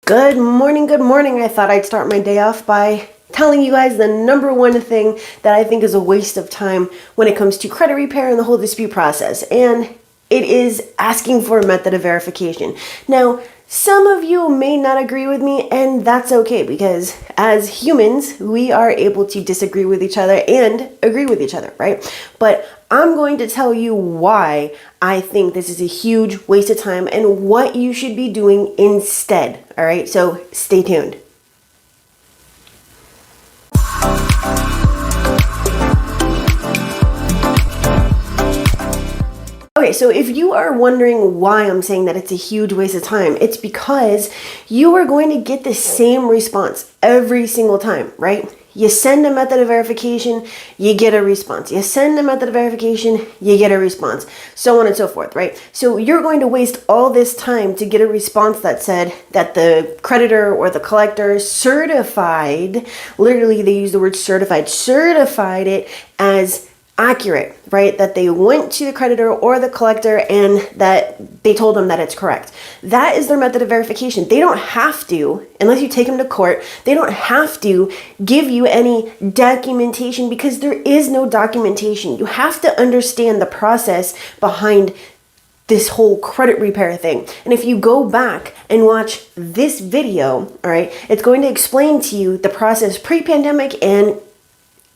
Good morning, good morning. I thought I'd start my day off by telling you guys the number one thing that I think is a waste of time when it comes to credit repair and the whole dispute process. And it is asking for a method of verification. Now, some of you may not agree with me, and that's okay because as humans, we are able to disagree with each other and agree with each other, right? But I'm going to tell you why I think this is a huge waste of time and what you should be doing instead, all right? So stay tuned. Okay, so if you are wondering why I'm saying that it's a huge waste of time, it's because you are going to get the same response every single time, right? You send a method of verification, you get a response. You send a method of verification, you get a response, so on and so forth, right? So you're going to waste all this time to get a response that said that the creditor or the collector certified, literally they use the word certified it as accurate, right? That they went to the creditor or the collector and that they told them that it's correct. That is their method of verification. They don't have to, unless you take them to court, they don't have to give you any documentation because there is no documentation. You have to understand the process behind this whole credit repair thing. And if you go back and watch this video, all right, it's going to explain to you the process pre-pandemic and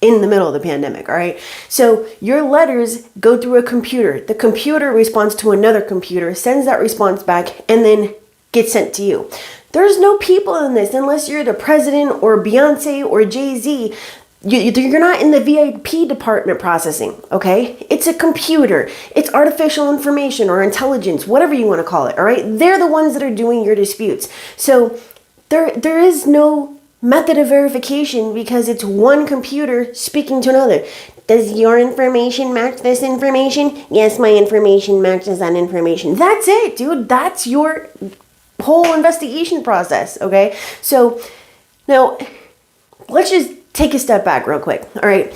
in the middle of the pandemic, all right? So your letters go through a computer. The computer responds to another computer, sends that response back, and then gets sent to you. There's no people in this unless you're the president or Beyonce or Jay-Z. You're not in the VIP department processing, okay? It's a computer. It's artificial information or intelligence, whatever you want to call it, all right? They're the ones that are doing your disputes. So there is no method of verification because it's one computer speaking to another. Does your information match this information? Yes, my information matches that information. That's it, dude. That's your whole investigation process, okay? So now let's just take a step back real quick, all right?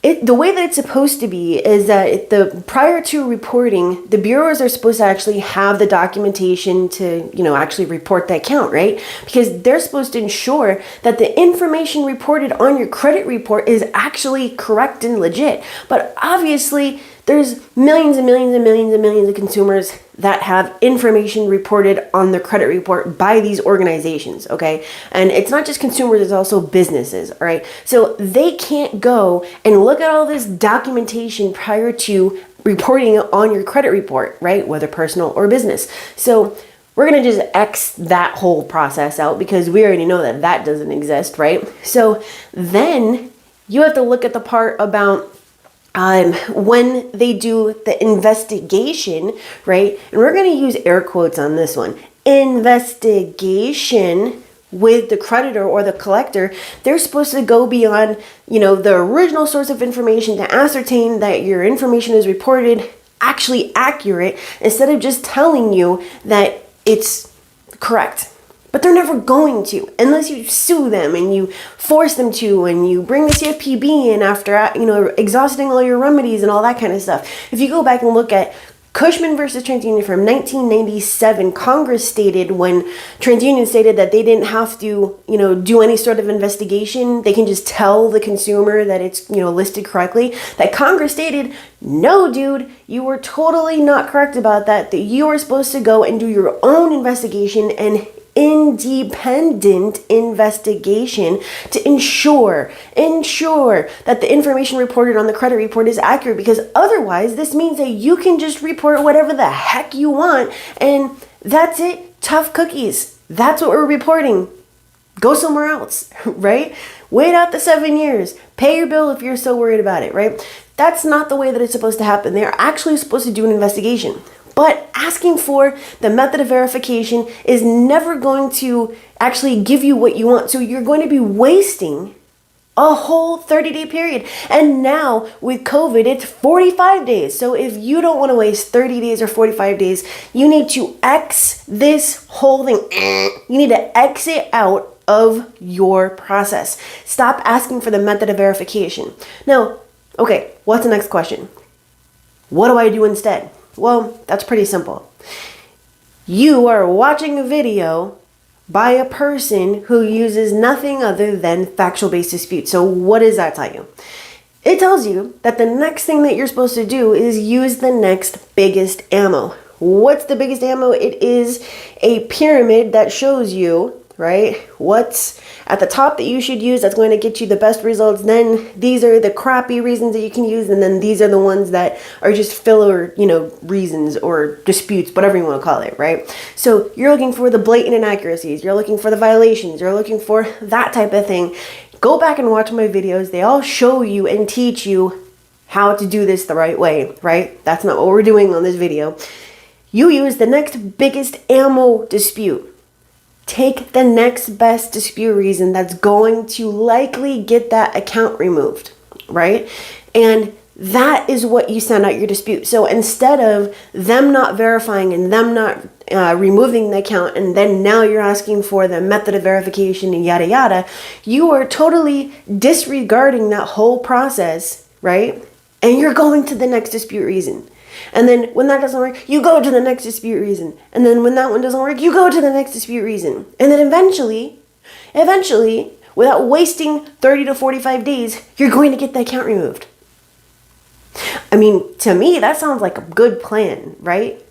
The way that it's supposed to be is that prior to reporting, the bureaus are supposed to actually have the documentation to, actually report that count, right? Because they're supposed to ensure that the information reported on your credit report is actually correct and legit. But obviously, there's millions and millions and millions and millions of consumers that have information reported on their credit report by these organizations, okay? And it's not just consumers, it's also businesses, all right? So they can't go and look at all this documentation prior to reporting it on your credit report, right? Whether personal or business. So we're gonna just X that whole process out because we already know that that doesn't exist, right? So then you have to look at the part about when they do the investigation, right? And we're going to use air quotes on this one. Investigation with the creditor or the collector, they're supposed to go beyond, the original source of information to ascertain that your information is reported actually accurate instead of just telling you that it's correct. But they're never going to, unless you sue them and you force them to, and you bring the CFPB in after, exhausting all your remedies and all that kind of stuff. If you go back and look at Cushman versus TransUnion from 1997, Congress stated when TransUnion stated that they didn't have to, do any sort of investigation. They can just tell the consumer that it's, listed correctly. That Congress stated, no, dude, you were totally not correct about that. That you were supposed to go and do your own investigation and independent investigation to ensure that the information reported on the credit report is accurate, because otherwise this means that you can just report whatever the heck you want and that's it. Tough cookies. That's what we're reporting. Go somewhere else, right? Wait out the 7 years. Pay your bill if you're so worried about it, right? That's not the way that it's supposed to happen. They're actually supposed to do an investigation. But asking for the method of verification is never going to actually give you what you want. So you're going to be wasting a whole 30-day period. And now with COVID, it's 45 days. So if you don't want to waste 30 days or 45 days, you need to X this whole thing. You need to exit out of your process. Stop asking for the method of verification. Now, okay, what's the next question? What do I do instead? Well, that's pretty simple. You are watching a video by a person who uses nothing other than factual-based dispute. So what does that tell you? It tells you that the next thing that you're supposed to do is use the next biggest ammo. What's the biggest ammo? It is a pyramid that shows you, right, what's at the top that you should use that's going to get you the best results. Then these are the crappy reasons that you can use, and then these are the ones that are just filler, reasons or disputes, whatever you want to call it, right? So you're looking for the blatant inaccuracies, you're looking for the violations, you're looking for that type of thing. Go back and watch my videos. They all show you and teach you how to do this the right way, right? That's not what we're doing on this video. You use the next biggest ammo dispute. Take the next best dispute reason that's going to likely get that account removed, right? And that is what you send out your dispute. So instead of them not verifying and them not removing the account, and then now you're asking for the method of verification and yada yada, you are totally disregarding that whole process, right? And you're going to the next dispute reason. And then when that doesn't work, you go to the next dispute reason. And then when that one doesn't work, you go to the next dispute reason. And then eventually, without wasting 30 to 45 days, you're going to get the account removed. I mean, to me, that sounds like a good plan, right?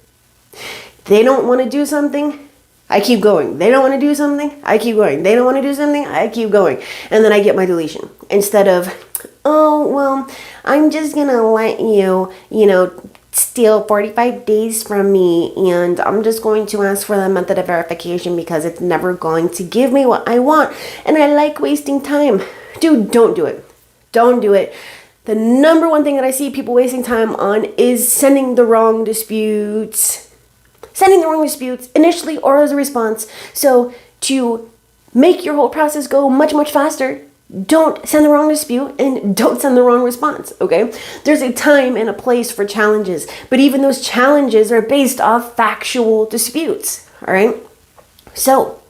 They don't want to do something, I keep going. They don't want to do something, I keep going. They don't want to do something, I keep going. And then I get my deletion. Instead of, oh, well, I'm just going to let you, steal 45 days from me, and I'm just going to ask for the method of verification because it's never going to give me what I want, and I like wasting time. Dude, don't do it. Don't do it. The number one thing that I see people wasting time on is sending the wrong disputes. Sending the wrong disputes initially or as a response. So to make your whole process go much, much faster, don't send the wrong dispute and don't send the wrong response, okay? There's a time and a place for challenges, but even those challenges are based off factual disputes, all right? So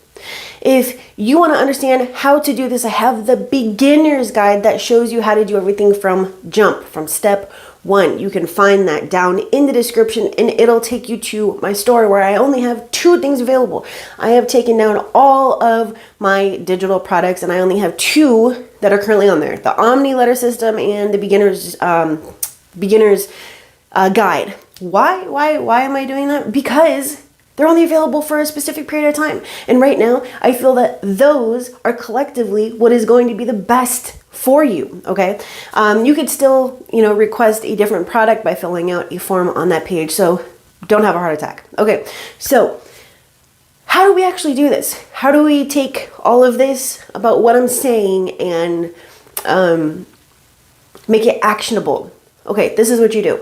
if you want to understand how to do this, I have the beginner's guide that shows you how to do everything from step one. You can find that down in the description, and it'll take you to my store where I only have 2 things available. I have taken down all of my digital products, and I only have 2 that are currently on there: the Omni letter system and the beginner's guide. Why am I doing that? Because they're only available for a specific period of time. And right now, I feel that those are collectively what is going to be the best for you, okay? You could still, request a different product by filling out a form on that page, so don't have a heart attack. Okay, so how do we actually do this? How do we take all of this about what I'm saying and make it actionable? Okay, this is what you do.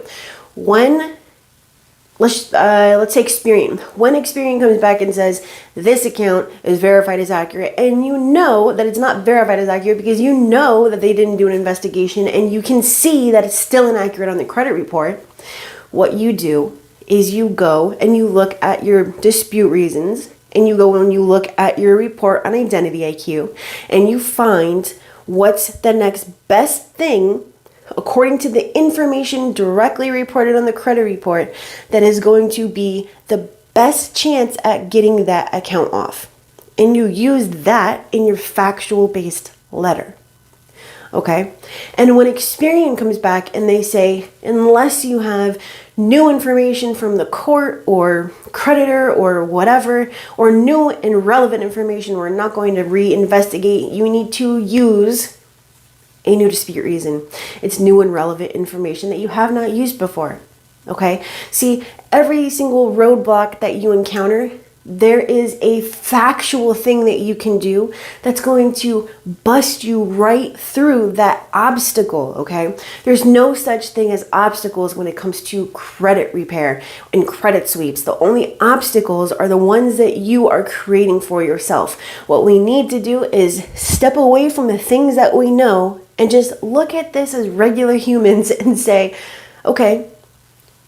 Let's say Experian. When Experian comes back and says this account is verified as accurate, and you know that it's not verified as accurate because you know that they didn't do an investigation and you can see that it's still inaccurate on the credit report, what you do is you go and you look at your dispute reasons, and you go and you look at your report on identity IQ, and you find what's the next best thing according to the information directly reported on the credit report that is going to be the best chance at getting that account off. And you use that in your factual-based letter. Okay? And when Experian comes back and they say, unless you have new information from the court or creditor or whatever, or new and relevant information, we're not going to reinvestigate, you need to use a new dispute reason. It's new and relevant information that you have not used before. Okay? See, every single roadblock that you encounter, there is a factual thing that you can do that's going to bust you right through that obstacle, okay? There's no such thing as obstacles when it comes to credit repair and credit sweeps. The only obstacles are the ones that you are creating for yourself. What we need to do is step away from the things that we know and just look at this as regular humans and say, okay,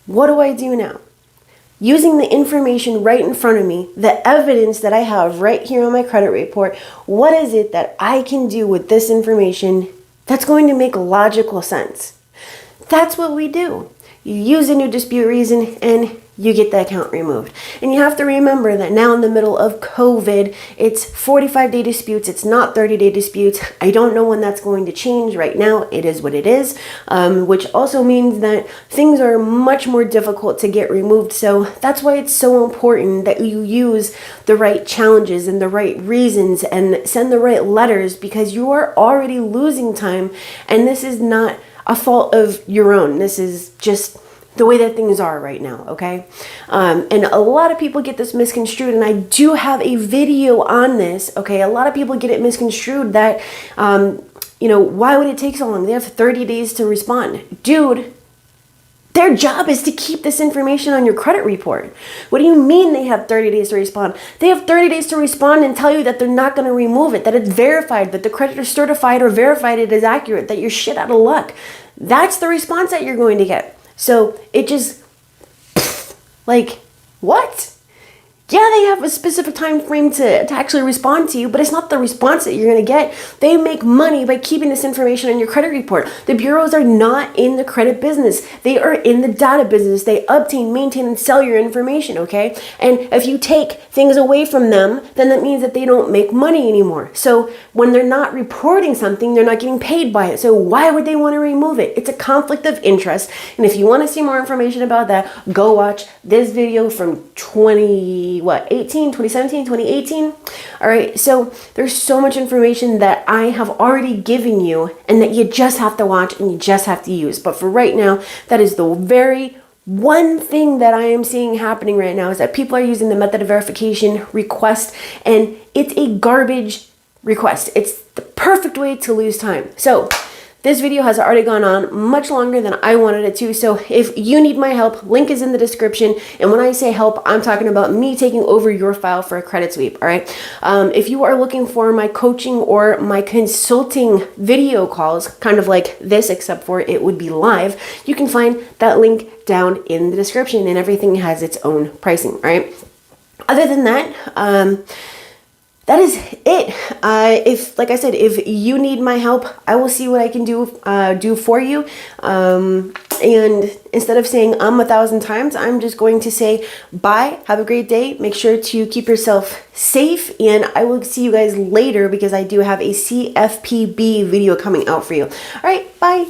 what do I do now? Using the information right in front of me, the evidence that I have right here on my credit report, what is it that I can do with this information that's going to make logical sense? That's what we do. You use a new dispute reason and you get the account removed. And you have to remember that now in the middle of COVID, it's 45-day disputes. It's not 30-day disputes. I don't know when that's going to change. Right now, it is what it is, which also means that things are much more difficult to get removed. So that's why it's so important that you use the right challenges and the right reasons and send the right letters, because you are already losing time, and this is not a fault of your own. This is just the way that things are right now, okay? And a lot of people get this misconstrued, and I do have a video on this, okay? A lot of people get it misconstrued that, why would it take so long? They have 30 days to respond. Dude, their job is to keep this information on your credit report. What do you mean they have 30 days to respond? They have 30 days to respond and tell you that they're not going to remove it, that it's verified, that the creditor certified or verified it is accurate, that you're shit out of luck. That's the response that you're going to get. So it just, what? Yeah, they have a specific time frame to actually respond to you, but it's not the response that you're going to get. They make money by keeping this information on your credit report. The bureaus are not in the credit business. They are in the data business. They obtain, maintain, and sell your information, okay? And if you take things away from them, then that means that they don't make money anymore. So when they're not reporting something, they're not getting paid by it. So why would they want to remove it? It's a conflict of interest. And if you want to see more information about that, go watch this video from 2018. All right, so there's so much information that I have already given you and that you just have to watch and you just have to use. But for right now, that is the very one thing that I am seeing happening right now, is that people are using the method of verification request, and it's a garbage request. It's the perfect way to lose time. So this video has already gone on much longer than I wanted it to. So if you need my help, link is in the description. And when I say help, I'm talking about me taking over your file for a credit sweep. All right. If you are looking for my coaching or my consulting video calls, kind of like this, except for it would be live, you can find that link down in the description, and everything has its own pricing. All right. Other than that, that is it. Like I said, if you need my help, I will see what I can do for you. And instead of saying 1,000 times, I'm just going to say bye. Have a great day. Make sure to keep yourself safe, and I will see you guys later, because I do have a CFPB video coming out for you. All right, bye.